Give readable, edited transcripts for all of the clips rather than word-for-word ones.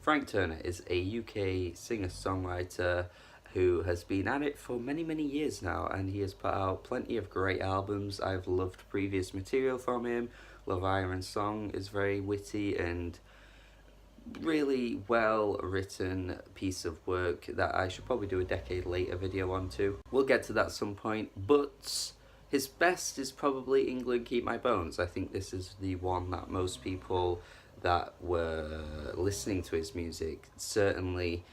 Frank Turner is a UK singer-songwriter who has been at it for many, many years now, and he has put out plenty of great albums. I've loved previous material from him. Love Iron Song is very witty and really well written piece of work that I should probably do a decade later video on too. We'll get to that some point, but his best is probably England Keep My Bones. I think this is the one that most people that were listening to his music certainly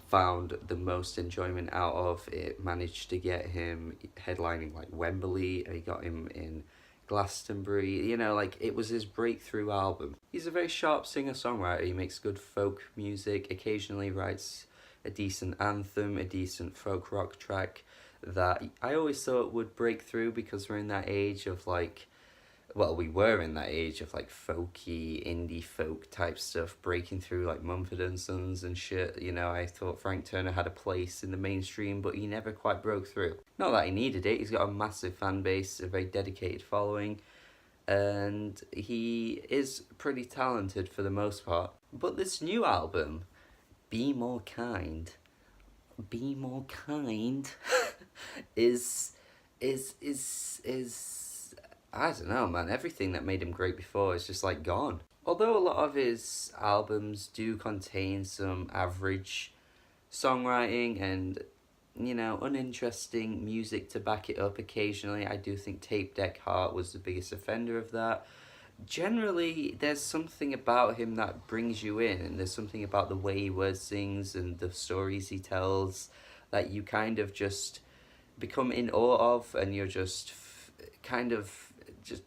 found the most enjoyment out of. It managed to get him headlining like Wembley, and he got him in Glastonbury, you know, like it was his breakthrough album. He's a very sharp singer-songwriter. He makes good folk music, occasionally writes a decent anthem, a decent folk rock track that I always thought would break through, because we're in that age of like, well, we were in that age of like folky, indie folk type stuff, breaking through like Mumford & Sons and shit. You know, I thought Frank Turner had a place in the mainstream, but he never quite broke through. Not that he needed it, he's got a massive fan base, a very dedicated following, and he is pretty talented for the most part. But this new album, Be More Kind, is I don't know, man. Everything that made him great before is just like gone. Although a lot of his albums do contain some average songwriting and, you know, uninteresting music to back it up occasionally, I do think Tape Deck Heart was the biggest offender of that. Generally, there's something about him that brings you in, and there's something about the way he words sings and the stories he tells that you kind of just become in awe of, and you're just kind of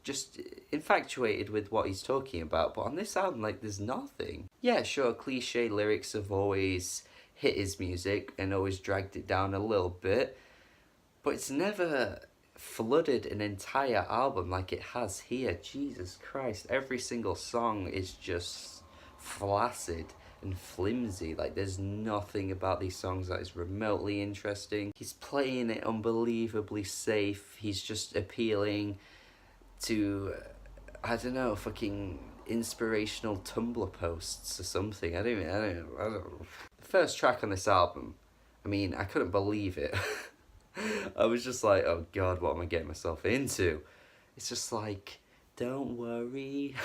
just infatuated with what he's talking about. But on this album, like, there's nothing. Yeah, sure, cliche lyrics have always hit his music and always dragged it down a little bit, but it's never flooded an entire album like it has here. Jesus Christ, every single song is just flaccid and flimsy. Like, there's nothing about these songs that is remotely interesting. He's playing it unbelievably safe. He's just appealing to, I don't know, fucking inspirational Tumblr posts or something. I don't know. The first track on this album, I mean, I couldn't believe it. I was just like, oh god, what am I getting myself into? It's just like, don't worry.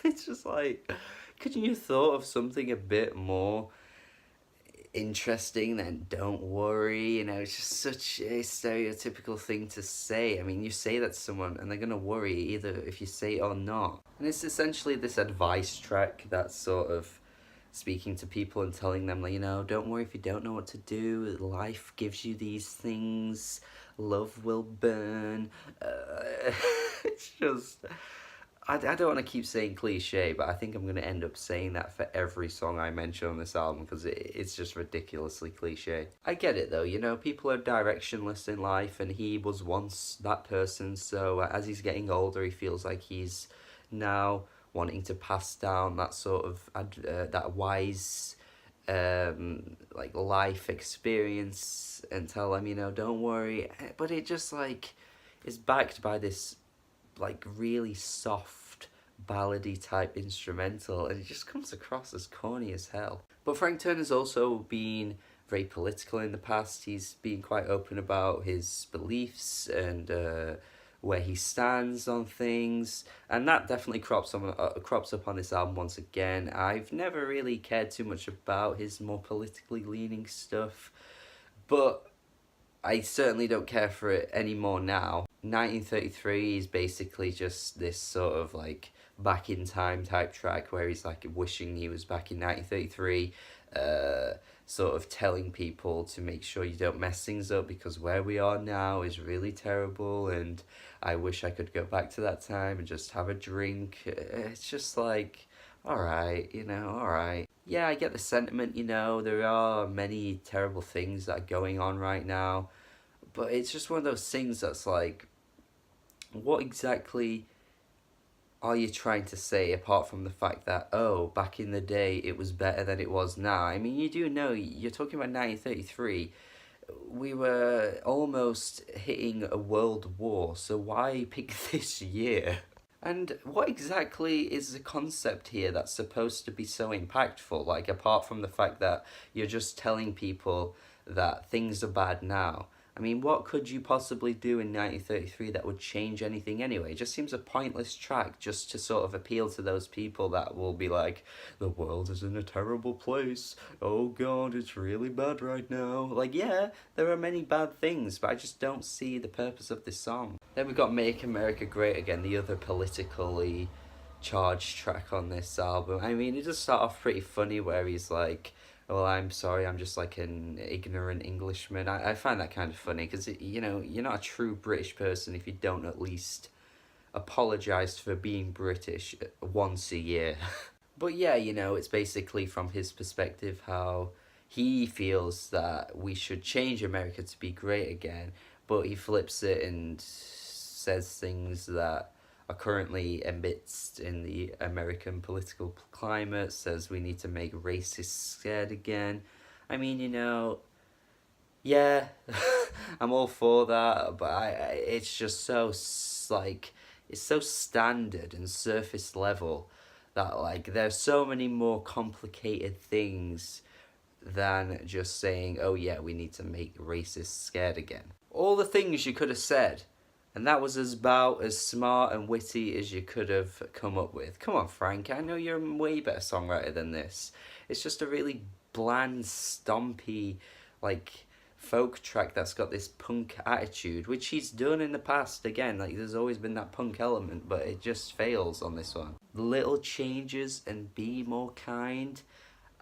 It's just like, couldn't you have thought of something a bit more interesting than don't worry? You know, it's just such a stereotypical thing to say. I mean, you say that to someone and they're gonna worry either if you say it or not. And it's essentially this advice track that's sort of speaking to people and telling them, like, you know, don't worry if you don't know what to do. Life gives you these things. Love will burn. It's just, I don't want to keep saying cliche, but I think I'm going to end up saying that for every song I mention on this album, because it's just ridiculously cliche. I get it though, you know, people are directionless in life, and he was once that person, so as he's getting older, he feels like he's now wanting to pass down that sort of, that wise, like, life experience and tell them, you know, don't worry. But it just, like, is backed by this, like, really soft ballady type instrumental, and it just comes across as corny as hell. But Frank Turner's also been very political in the past. He's been quite open about his beliefs and where he stands on things, and that definitely crops up on this album once again. I've never really cared too much about his more politically leaning stuff, but I certainly don't care for it anymore now. 1933 is basically just this sort of like back in time type track where he's like wishing he was back in 1933, sort of telling people to make sure you don't mess things up, because where we are now is really terrible, and I wish I could go back to that time and just have a drink. It's just like, alright, you know, alright. Yeah, I get the sentiment, you know, there are many terrible things that are going on right now, but it's just one of those things that's like, what exactly are you trying to say, apart from the fact that, oh, back in the day it was better than it was now? I mean, you do know, you're talking about 1933, we were almost hitting a world war, so why pick this year? And what exactly is the concept here that's supposed to be so impactful? Like, apart from the fact that you're just telling people that things are bad now. I mean, what could you possibly do in 1933 that would change anything anyway? It just seems a pointless track just to sort of appeal to those people that will be like, the world is in a terrible place. Oh god, it's really bad right now. Like, yeah, there are many bad things, but I just don't see the purpose of this song. Then we've got Make America Great Again, the other politically charged track on this album. I mean, it does start off pretty funny where he's like, well, I'm sorry, I'm just like an ignorant Englishman. I find that kind of funny because, you know, you're not a true British person if you don't at least apologise for being British once a year. But yeah, you know, it's basically from his perspective how he feels that we should change America to be great again, but he flips it and says things that are currently amidst in the American political climate, says we need to make racists scared again. I mean, you know, yeah, I'm all for that, but it's just so, like, it's so standard and surface level that, like, there's so many more complicated things than just saying, oh yeah, we need to make racists scared again. All the things you could have said, and that was about as smart and witty as you could have come up with. Come on, Frank, I know you're a way better songwriter than this. It's just a really bland, stompy, like, folk track that's got this punk attitude, which he's done in the past. Again, like, there's always been that punk element, but it just fails on this one. Little changes and be more kind.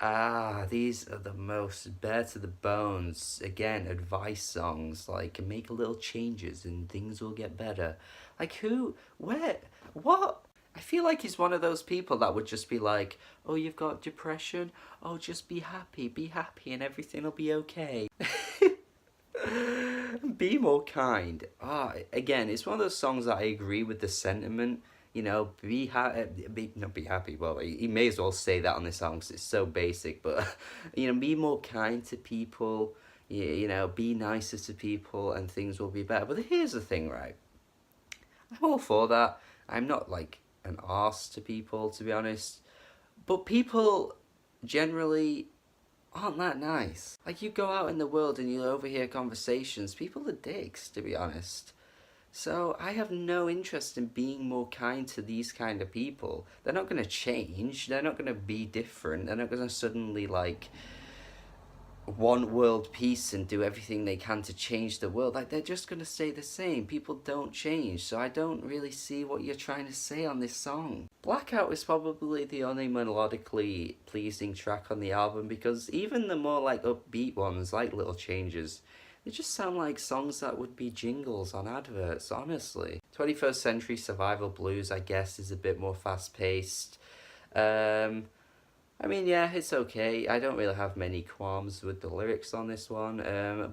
Ah, these are the most bare to the bones, again, advice songs, like, make little changes and things will get better. Like, who, where, what? I feel like he's one of those people that would just be like, oh, you've got depression? Oh, just be happy, and everything will be okay. Be more kind. Ah, again, it's one of those songs that I agree with the sentiment. You know, be happy. Not be happy. Well, he may as well say that on this song because it's so basic. But you know, be more kind to people. You know, be nicer to people, and things will be better. But here's the thing, right? I'm all for that. I'm not like an arse to people, to be honest. But people generally aren't that nice. Like, you go out in the world and you overhear conversations, people are dicks, to be honest. So I have no interest in being more kind to these kind of people. They're not going to change, they're not going to be different, they're not going to suddenly, like, want world peace and do everything they can to change the world. Like, they're just going to stay the same. People don't change, so I don't really see what you're trying to say on this song. Blackout is probably the only melodically pleasing track on the album because even the more, like, upbeat ones, like Little Changes, they just sound like songs that would be jingles on adverts, honestly. 21st Century Survival Blues, I guess, is a bit more fast-paced. I mean, yeah, it's okay. I don't really have many qualms with the lyrics on this one,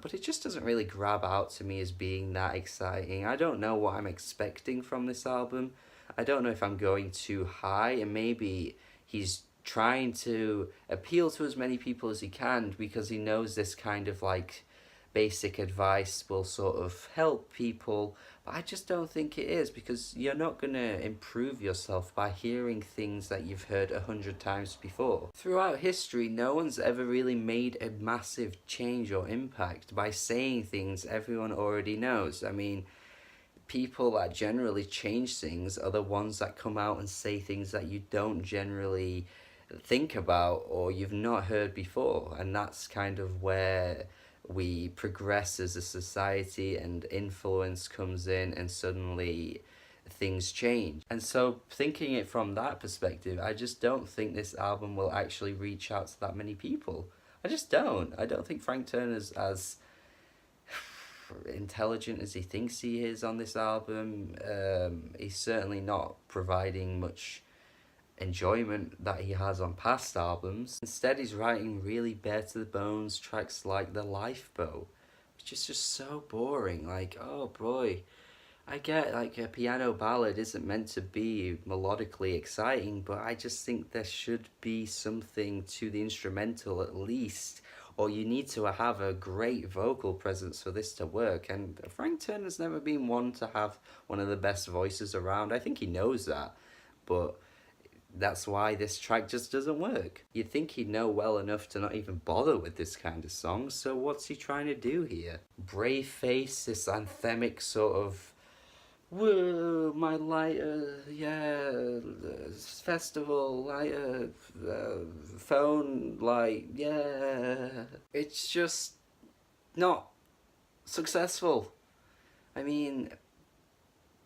but it just doesn't really grab out to me as being that exciting. I don't know what I'm expecting from this album. I don't know if I'm going too high, and maybe he's trying to appeal to as many people as he can because he knows this kind of, like, basic advice will sort of help people, but I just don't think it is because you're not going to improve yourself by hearing things that you've heard 100 times before. Throughout history, no one's ever really made a massive change or impact by saying things everyone already knows. I mean, people that generally change things are the ones that come out and say things that you don't generally think about or you've not heard before, and that's kind of where we progress as a society and influence comes in and suddenly things change. And so thinking it from that perspective, I just don't think this album will actually reach out to that many people. I just don't. I don't think Frank Turner's as intelligent as he thinks he is on this album. He's certainly not providing much enjoyment that he has on past albums. Instead, he's writing really bare to the bones tracks like The Lifeboat, which is just so boring. Like, oh boy, I get, like, a piano ballad isn't meant to be melodically exciting, but I just think there should be something to the instrumental at least, or you need to have a great vocal presence for this to work. And Frank Turner's never been one to have one of the best voices around. I think he knows that, but that's why this track just doesn't work. You'd think he'd know well enough to not even bother with this kind of song, so what's he trying to do here? Brave face, this anthemic sort of, whoa, my lighter, yeah, festival, lighter, phone light, yeah. It's just not successful. I mean,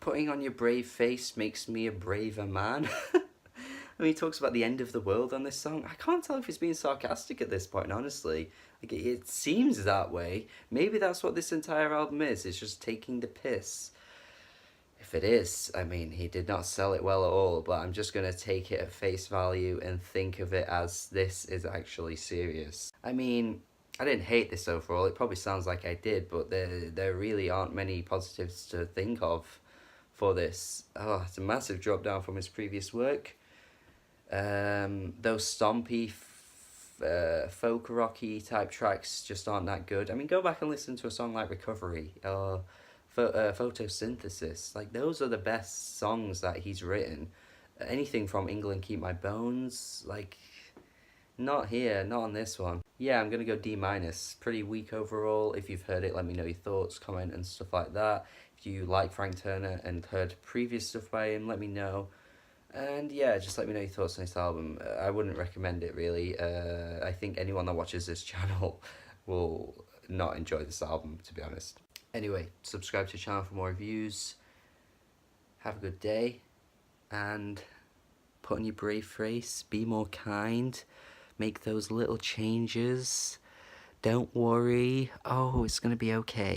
putting on your brave face makes me a braver man. I mean, he talks about the end of the world on this song. I can't tell if he's being sarcastic at this point, honestly. Like, it seems that way. Maybe that's what this entire album is. It's just taking the piss. If it is, I mean, he did not sell it well at all, but I'm just going to take it at face value and think of it as this is actually serious. I mean, I didn't hate this overall. It probably sounds like I did, but there really aren't many positives to think of for this. Oh, it's a massive drop down from his previous work. Those stompy, folk rocky type tracks just aren't that good. I mean, go back and listen to a song like Recovery or Photosynthesis. Like, those are the best songs that he's written. Anything from England Keep My Bones, like, not here, not on this one. Yeah, I'm gonna go D-. Pretty weak overall. If you've heard it, let me know your thoughts, comment and stuff like that. If you like Frank Turner and heard previous stuff by him, let me know. And yeah, just let me know your thoughts on this album. I wouldn't recommend it, really. I think anyone that watches this channel will not enjoy this album, to be honest. Anyway, subscribe to the channel for more reviews. Have a good day. And put on your brave face. Be more kind. Make those little changes. Don't worry. Oh, it's going to be okay.